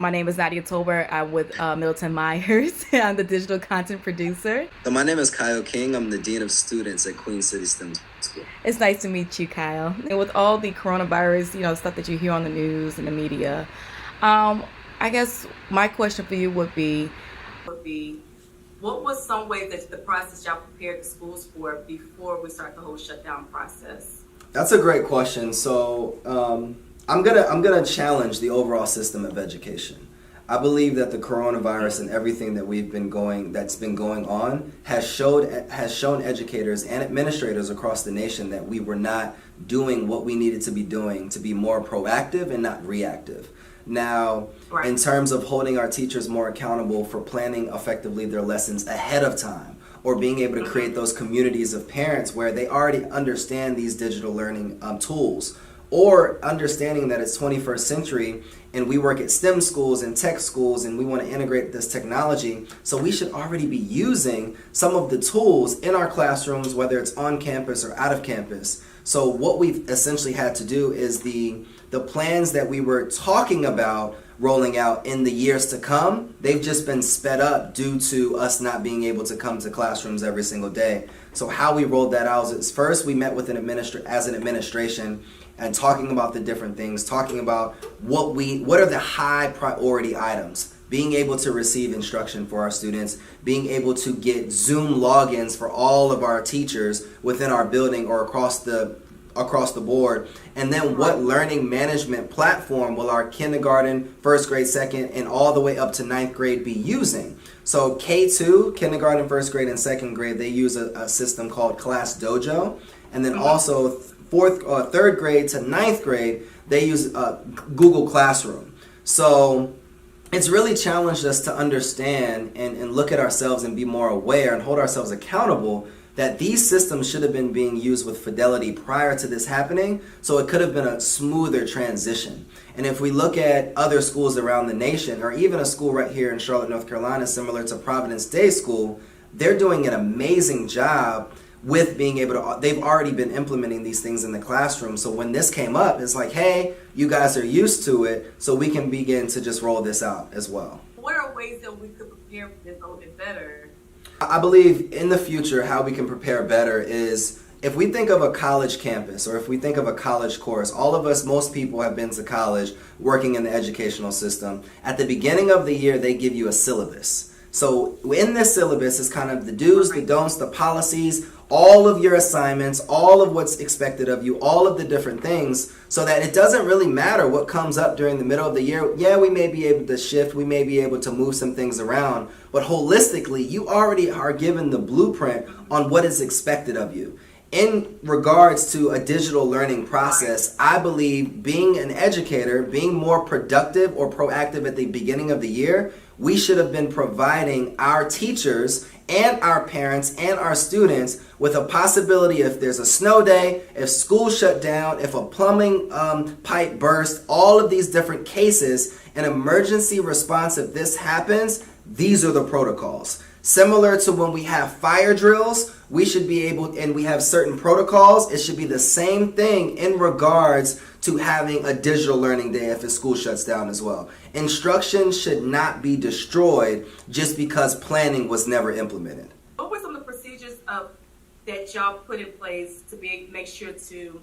My name is Nadia Tolbert. I'm with Middleton Meyers. I'm the digital content producer. So my name is Kyle King. I'm the Dean of Students at Queen City STEM School. It's nice to meet you, Kyle. And with all the coronavirus, stuff that you hear on the news and the media, um, I guess my question for you would be, what was some way that the process y'all prepared the schools for before we start the whole shutdown process? That's a great question. I'm gonna challenge the overall system of education. I believe that the coronavirus and everything that's been going on has shown educators and administrators across the nation that we were not doing what we needed to be doing to be more proactive and not reactive. Now, in terms of holding our teachers more accountable for planning effectively their lessons ahead of time, or being able to create those communities of parents where they already understand these digital learning tools, or understanding that it's 21st century and we work at STEM schools and tech schools and we want to integrate this technology, so we should already be using some of the tools in our classrooms, whether it's on campus or out of campus. So what we've essentially had to do is the plans that we were talking about rolling out in the years to come, they've just been sped up due to us not being able to come to classrooms every single day. So how we rolled that out is, first we met with an administration and talking about the different things, talking about what are the high priority items, being able to receive instruction for our students, being able to get Zoom logins for all of our teachers within our building or across the board, and then what learning management platform will our kindergarten, first grade, second, and all the way up to ninth grade be using. So K2, kindergarten, first grade, and second grade, they use a system called Class Dojo, and then also third grade to ninth grade, they use Google Classroom. So it's really challenged us to understand and look at ourselves and be more aware and hold ourselves accountable that these systems should have been being used with fidelity prior to this happening, so it could have been a smoother transition. And if we look at other schools around the nation, or even a school right here in Charlotte, North Carolina, similar to Providence Day School, they're doing an amazing job with being able to, they've already been implementing these things in the classroom. So when this came up, it's like, hey, you guys are used to it, so we can begin to just roll this out as well. What are ways that we could prepare for this a little bit better? I believe in the future how we can prepare better is if we think of a college campus or if we think of a college course, all of us, most people have been to college working in the educational system. At the beginning of the year, they give you a syllabus. So in this syllabus is kind of the do's, the don'ts, the policies, all of your assignments, all of what's expected of you, all of the different things, so that it doesn't really matter what comes up during the middle of the year. Yeah, we may be able to shift, we may be able to move some things around, but holistically, you already are given the blueprint on what is expected of you. In regards to a digital learning process, I believe being an educator, being more productive or proactive at the beginning of the year, we should have been providing our teachers and our parents and our students with a possibility if there's a snow day, if school shut down, if a plumbing pipe burst, all of these different cases, an emergency response if this happens, these are the protocols. Similar to when we have fire drills, we should be able, and we have certain protocols, it should be the same thing in regards to having a digital learning day if a school shuts down as well. Instruction should not be destroyed just because planning was never implemented. What were some of the procedures that y'all put in place to make sure to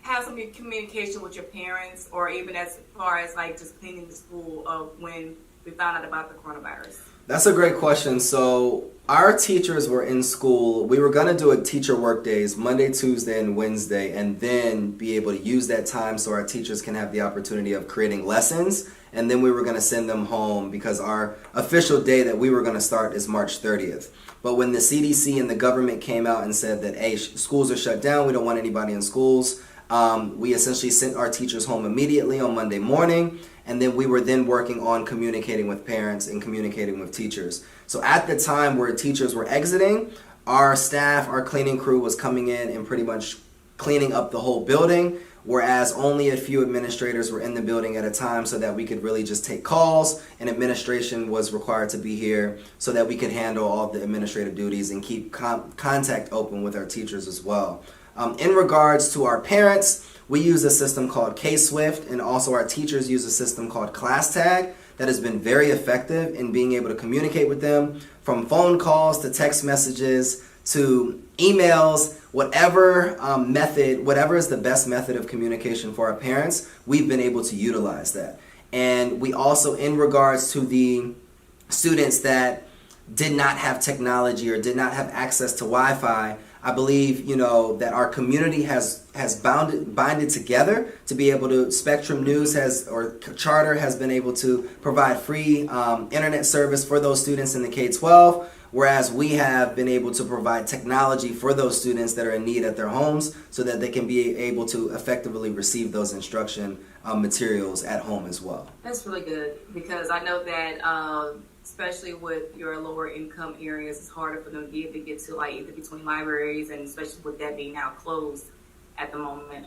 have some communication with your parents, or even as far as like just cleaning the school when we found out about the coronavirus? That's a great question. So our teachers were in school. We were going to do a teacher work days Monday, Tuesday, and Wednesday, and then be able to use that time so our teachers can have the opportunity of creating lessons. And then we were going to send them home because our official day that we were going to start is March 30th. But when the CDC and the government came out and said that, hey, schools are shut down, we don't want anybody in schools, we essentially sent our teachers home immediately on Monday morning. And then we were then working on communicating with parents and communicating with teachers. So at the time where teachers were exiting, our staff, our cleaning crew was coming in and pretty much cleaning up the whole building, whereas only a few administrators were in the building at a time so that we could really just take calls, and administration was required to be here so that we could handle all the administrative duties and keep contact open with our teachers as well. In regards to our parents, We use a system called K-Swift, and also our teachers use a system called ClassTag that has been very effective in being able to communicate with them, from phone calls to text messages to emails, whatever method, whatever is the best method of communication for our parents, we've been able to utilize that. And we also, in regards to the students that did not have technology or did not have access to Wi-Fi, I believe, that our community has bonded together to be able to. Spectrum News or Charter has been able to provide free internet service for those students in the K-12, whereas we have been able to provide technology for those students that are in need at their homes so that they can be able to effectively receive those instruction materials at home as well. That's really good, because I know that especially with your lower income areas, it's harder for them to be able to get to, like, either between libraries, and especially with that being now closed at the moment.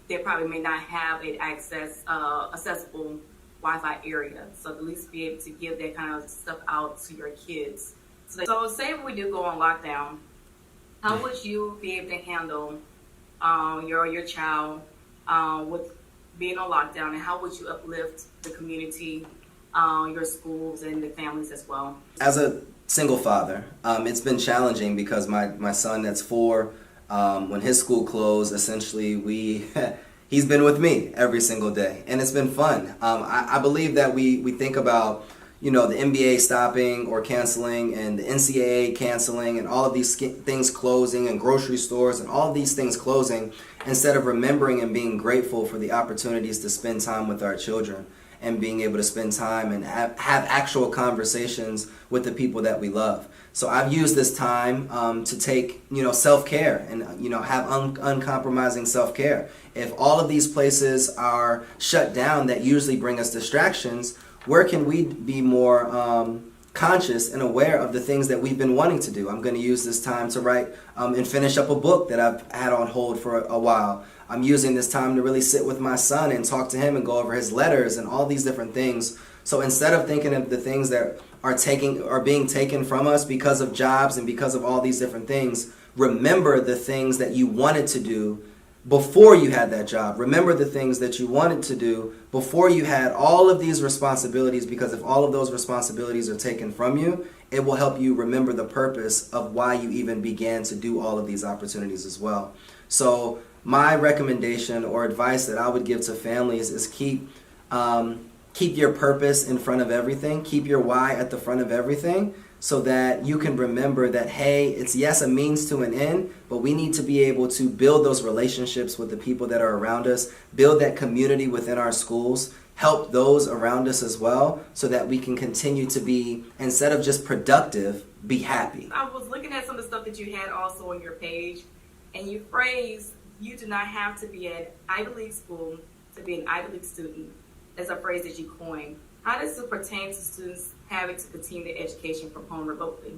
They probably may not have an accessible Wi-Fi area, so at least be able to give that kind of stuff out to your kids. So say we do go on lockdown, how would you be able to handle your child with being on lockdown, and how would you uplift the community, your schools, and the families as well? As a single father, it's been challenging because my son that's 4, when his school closed, essentially he's been with me every single day, and it's been fun. I believe that we think about, the NBA stopping or canceling, and the NCAA canceling, and all of these things closing, and grocery stores and all of these things closing, instead of remembering and being grateful for the opportunities to spend time with our children and being able to spend time and have actual conversations with the people that we love. So I've used this time to take, self-care and, have uncompromising self-care. If all of these places are shut down that usually bring us distractions, where can we be more conscious and aware of the things that we've been wanting to do? I'm going to use this time to write and finish up a book that I've had on hold for a while. I'm using this time to really sit with my son and talk to him and go over his letters and all these different things. So instead of thinking of the things that are being taken from us because of jobs and because of all these different things, remember the things that you wanted to do before you had that job. Remember the things that you wanted to do before you had all of these responsibilities, because if all of those responsibilities are taken from you, it will help you remember the purpose of why you even began to do all of these opportunities as well. So my recommendation or advice that I would give to families is keep your purpose in front of everything. Keep your why at the front of everything, so that you can remember that, hey, it's a means to an end, but we need to be able to build those relationships with the people that are around us, build that community within our schools, help those around us as well, so that we can continue to be, instead of just productive, be happy. I was looking at some of the stuff that you had also on your page, and you phrased, you do not have to be at Ivy League school to be an Ivy League student. That's a phrase that you coined. How does it pertain to students having to continue their education from home remotely?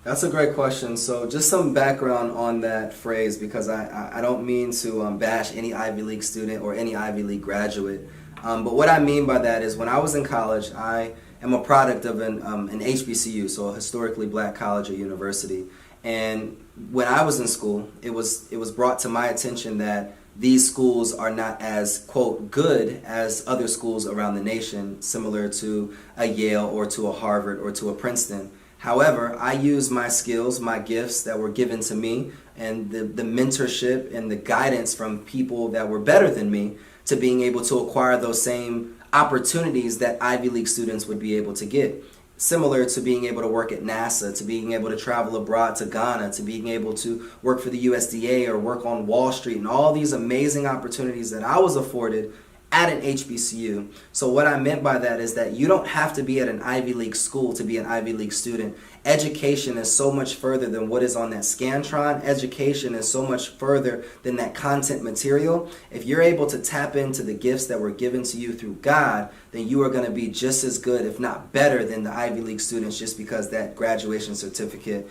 That's a great question. So just some background on that phrase, because I don't mean to bash any Ivy League student or any Ivy League graduate. But what I mean by that is, when I was in college, I am a product of an HBCU, so a historically black college or university. And when I was in school, it was brought to my attention that these schools are not as, quote, good as other schools around the nation, similar to a Yale or to a Harvard or to a Princeton. However, I used my skills, my gifts that were given to me, and the mentorship and the guidance from people that were better than me, to being able to acquire those same opportunities that Ivy League students would be able to get. Similar to being able to work at NASA, to being able to travel abroad to Ghana, to being able to work for the USDA or work on Wall Street, and all these amazing opportunities that I was afforded at an HBCU. So what I meant by that is that you don't have to be at an Ivy League school to be an Ivy League student. Education is so much further than what is on that Scantron. Education is so much further than that content material. If you're able to tap into the gifts that were given to you through God, then you are going to be just as good, if not better, than the Ivy League students, just because that graduation certificate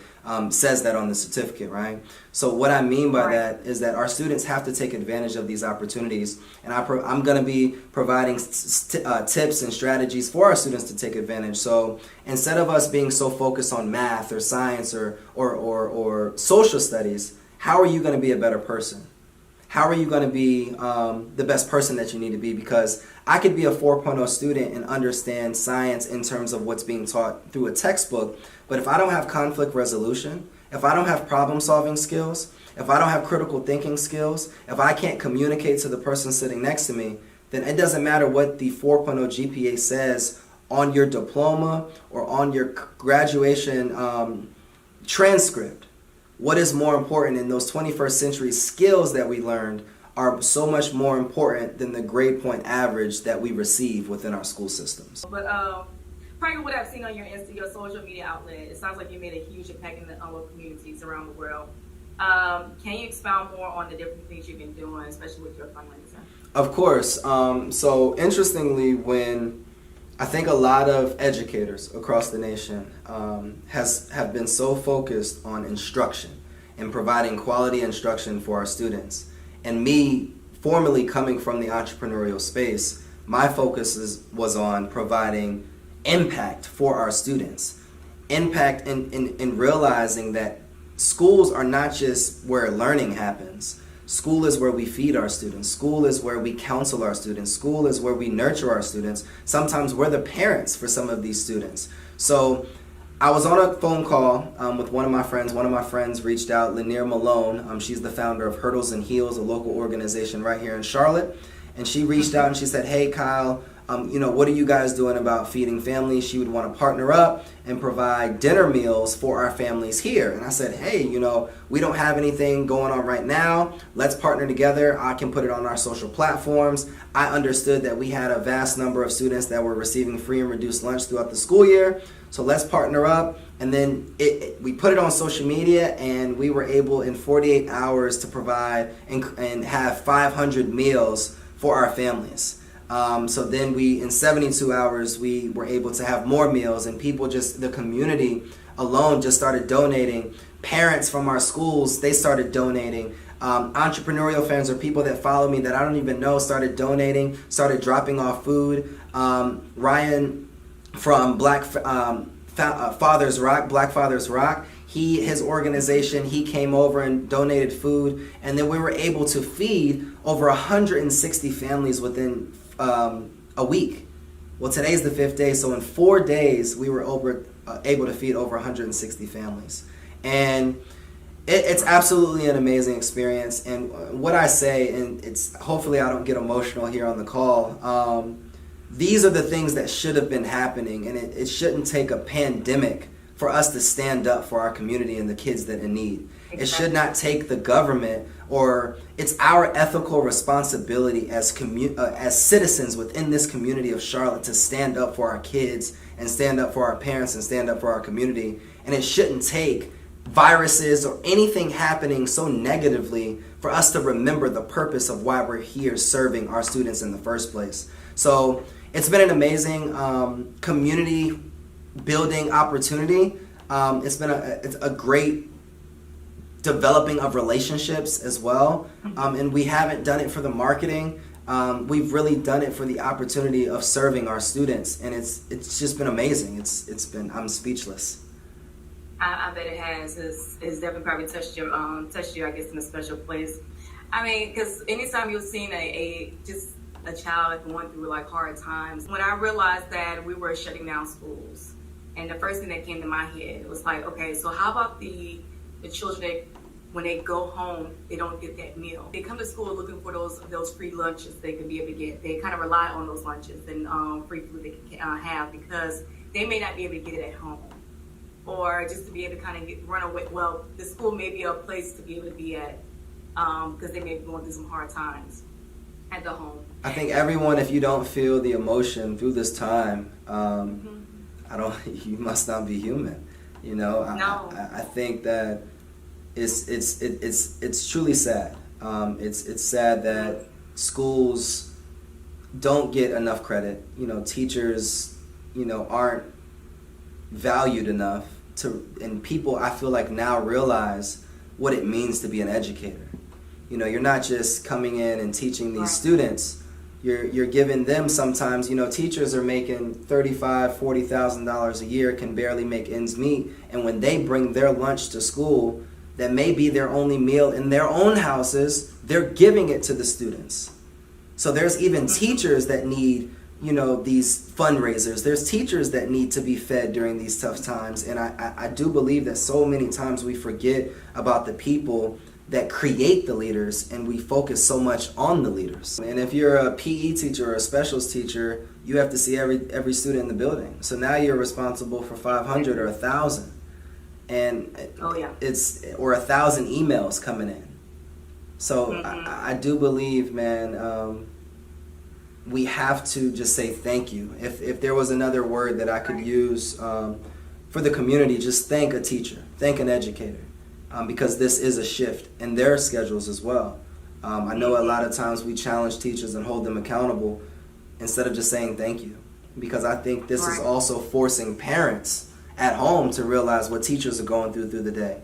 says that on the certificate, right? So what I mean by that is that our students have to take advantage of these opportunities, and I'm going to be providing tips and strategies for our students to take advantage. So instead of us being so focused on math or science or social studies, how are you going to be a better person? how are you going to be the best person that you need to be? Because I could be a 4.0 student and understand science in terms of what's being taught through a textbook, but if I don't have conflict resolution, if I don't have problem solving skills, if I don't have critical thinking skills, if I can't communicate to the person sitting next to me, then it doesn't matter what the 4.0 GPA says on your diploma or on your graduation transcript. What is more important in those 21st century skills that we learned are so much more important than the grade point average that we receive within our school systems. But probably what I've seen on your your social media outlet, it sounds like you made a huge impact in the local communities around the world. Can you expound more on the different things you've been doing, especially with your fundraiser? Of course. So interestingly, when I think a lot of educators across the nation have been so focused on instruction and providing quality instruction for our students. And me, formerly coming from the entrepreneurial space, my focus was on providing impact for our students. Impact in realizing that schools are not just where learning happens. School is where we feed our students. School is where we counsel our students. School is where we nurture our students. Sometimes we're the parents for some of these students. So I was on a phone call with one of my friends. One of my friends reached out, Lanier Malone. She's the founder of Hurdles and Heels, a local organization right here in Charlotte. And she reached out and she said, hey, Kyle, what are you guys doing about feeding families? She would want to partner up and provide dinner meals for our families here. And I said, hey, we don't have anything going on right now. Let's partner together. I can put it on our social platforms. I understood that we had a vast number of students that were receiving free and reduced lunch throughout the school year. So let's partner up. And then we put it on social media, and we were able in 48 hours to provide and have 500 meals for our families. So then in 72 hours, we were able to have more meals, and the community alone just started donating. Parents from our schools, they started donating. Entrepreneurial fans or people that follow me that I don't even know started donating, started dropping off food. Ryan from Black Fathers Rock, his organization, he came over and donated food, and then we were able to feed over 160 families within a week. Well, today's the 5th day, so in 4 days we were able to feed over 160 families, and it's absolutely an amazing experience. And what I say, and it's hopefully I don't get emotional here on the call, these are the things that should have been happening, and it shouldn't take a pandemic for us to stand up for our community and the kids that are in need. Exactly. It should not take the government, or it's our ethical responsibility as citizens within this community of Charlotte to stand up for our kids and stand up for our parents and stand up for our community. And it shouldn't take viruses or anything happening so negatively for us to remember the purpose of why we're here serving our students in the first place. So it's been an amazing community building opportunity. It's been a great developing of relationships as well, and we haven't done it for the marketing. We've really done it for the opportunity of serving our students, and it's just been amazing. I'm speechless. I bet it has. It's definitely probably touched you, I guess, in a special place. I mean, because anytime you've seen a child going through like hard times, when I realized that we were shutting down schools, and the first thing that came to my head was like, okay, so how about the children that when they go home, they don't get that meal. They come to school looking for those free lunches they can be able to get. They kind of rely on those lunches and free food they can have, because they may not be able to get it at home, or just to be able to kind of run away. Well, the school may be a place to be able to be at, because they may be going through some hard times at the home. I think everyone, if you don't feel the emotion through this time, you must not be human. No. I think that it's truly sad. It's sad that schools don't get enough credit. Teachers, aren't valued enough and people, I feel like, now realize what it means to be an educator. You're not just coming in and teaching these students. You're giving them sometimes, teachers are making $35,000, $40,000 a year, can barely make ends meet. And when they bring their lunch to school, that may be their only meal in their own houses, they're giving it to the students. So there's even teachers that need, these fundraisers. There's teachers that need to be fed during these tough times. And I do believe that so many times we forget about the people that create the leaders, and we focus so much on the leaders. And if you're a PE teacher or a specials teacher, you have to see every student in the building. So now you're responsible for 500 or 1,000, and it's or 1,000 emails coming in. So I do believe, man, we have to just say thank you. If there was another word that I could use for the community, just thank a teacher, thank an educator. Because this is a shift in their schedules as well. I know a lot of times we challenge teachers and hold them accountable instead of just saying thank you. Because I think this is also forcing parents at home to realize what teachers are going through the day.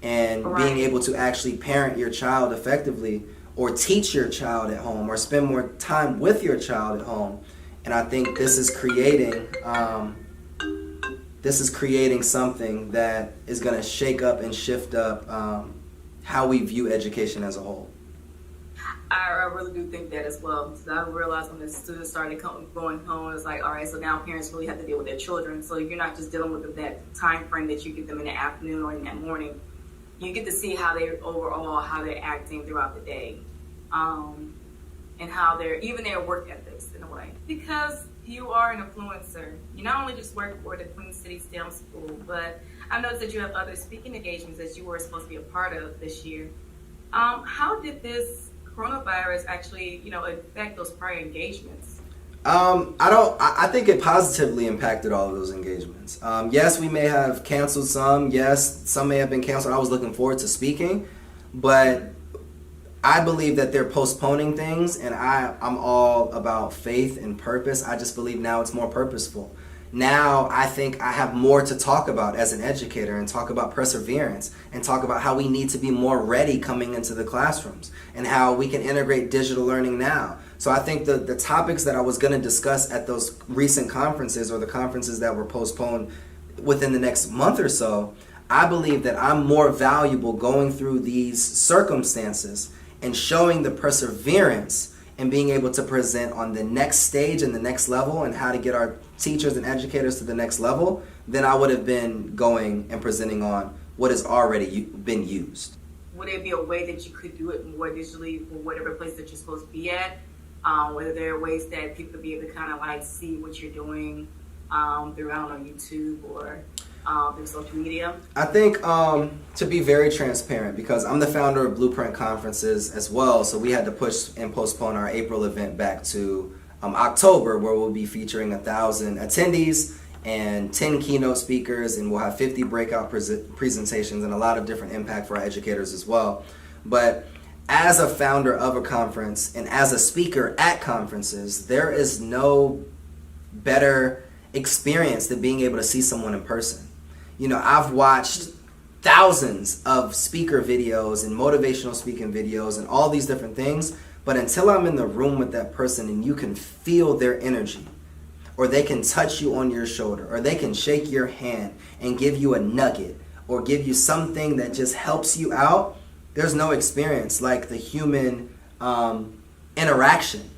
And being able to actually parent your child effectively, or teach your child at home, or spend more time with your child at home. And I think this is creating something that is going to shake up and shift up how we view education as a whole. I really do think that as well. Because I realized when the students started going home, it's like, all right, so now parents really have to deal with their children. So you're not just dealing with them that time frame that you give them in the afternoon or in that morning. You get to see how they're acting throughout the day, and how even their work ethics in a way. Because you are an influencer. You not only just work for the Queen City STEM School, but I noticed that you have other speaking engagements that you were supposed to be a part of this year. How did this coronavirus actually, affect those prior engagements? I think it positively impacted all of those engagements. Yes, we may have canceled some. Yes, some may have been canceled. I was looking forward to speaking, but I believe that they're postponing things, and I'm all about faith and purpose. I just believe now it's more purposeful. Now I think I have more to talk about as an educator, and talk about perseverance, and talk about how we need to be more ready coming into the classrooms, and how we can integrate digital learning now. So I think the topics that I was going to discuss at those recent conferences, or the conferences that were postponed within the next month or so, I believe that I'm more valuable going through these circumstances and showing the perseverance and being able to present on the next stage and the next level, and how to get our teachers and educators to the next level, than I would have been going and presenting on what has already been used. Would there be a way that you could do it more digitally for whatever place that you're supposed to be at? Whether there are ways that people could be able to kind of see what you're doing throughout on YouTube or through social media? I think to be very transparent, because I'm the founder of Blueprint Conferences as well, so we had to push and postpone our April event back to October, where we'll be featuring 1,000 attendees and 10 keynote speakers, and we'll have 50 breakout presentations and a lot of different impact for our educators as well. But as a founder of a conference and as a speaker at conferences, there is no better experience than being able to see someone in person. I've watched thousands of speaker videos and motivational speaking videos and all these different things, but until I'm in the room with that person and you can feel their energy, or they can touch you on your shoulder, or they can shake your hand and give you a nugget, or give you something that just helps you out, there's no experience like the human interaction.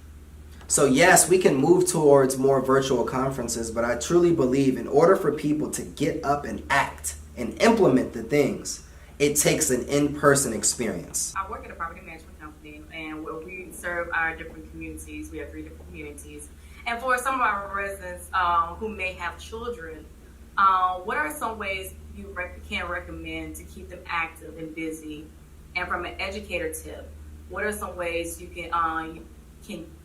So yes, we can move towards more virtual conferences, but I truly believe in order for people to get up and act and implement the things, it takes an in-person experience. I work at a property management company, and we serve our different communities. We have 3 different communities. And for some of our residents who may have children, what are some ways you can recommend to keep them active and busy? And from an educator tip, what are some ways you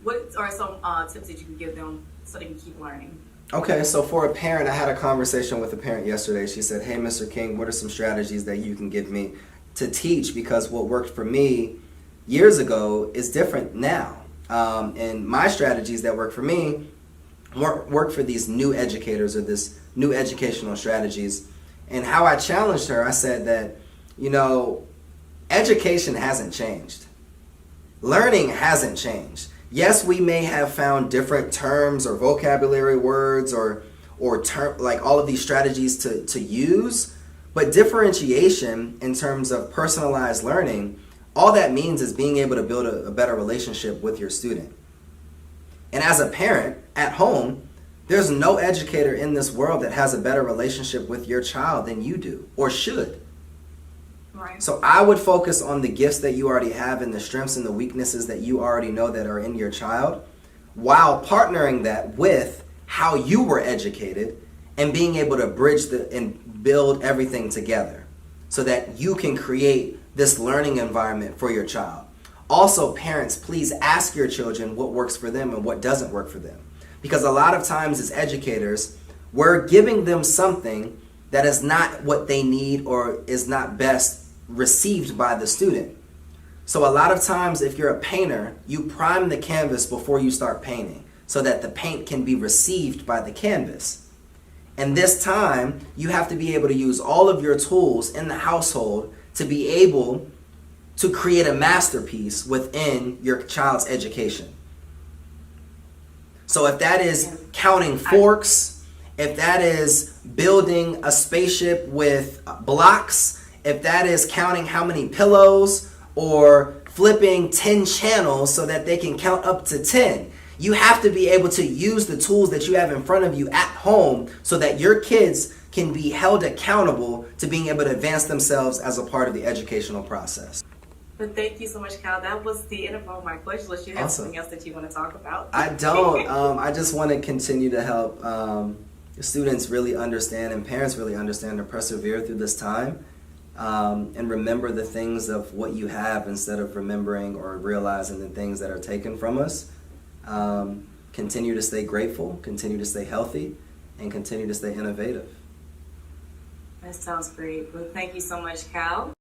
what are some tips that you can give them so they can keep learning? Okay, so for a parent, I had a conversation with a parent yesterday. She said, hey, Mr. King, what are some strategies that you can give me to teach? Because what worked for me years ago is different now. And my strategies that work for me work for these new educators, or this new educational strategies. And how I challenged her, I said that, education hasn't changed. Learning hasn't changed. Yes, we may have found different terms or vocabulary words or all of these strategies to use, But differentiation in terms of personalized learning, all that means is being able to build a better relationship with your student. And as a parent at home, there's no educator in this world that has a better relationship with your child than you do, or should. Right. So I would focus on the gifts that you already have and the strengths and the weaknesses that you already know that are in your child, while partnering that with how you were educated and being able to bridge and build everything together so that you can create this learning environment for your child. Also, parents, please ask your children what works for them and what doesn't work for them. Because a lot of times as educators, we're giving them something that is not what they need or is not best received by the student. So a lot of times if you're a painter, you prime the canvas before you start painting so that the paint can be received by the canvas. And this time, you have to be able to use all of your tools in the household to be able to create a masterpiece within your child's education. So if that is counting forks, if that is building a spaceship with blocks, if that is counting how many pillows or flipping 10 channels so that they can count up to 10, you have to be able to use the tools that you have in front of you at home so that your kids can be held accountable to being able to advance themselves as a part of the educational process. But thank you so much, Kyle. That was the end of all my questions. Unless you have Awesome. something else that you want to talk about. I don't. I just want to continue to help students really understand and parents really understand to persevere through this time and remember the things of what you have instead of remembering or realizing the things that are taken from us. Continue to stay grateful, continue to stay healthy, and continue to stay innovative. That sounds great. Well, thank you so much, Kyle.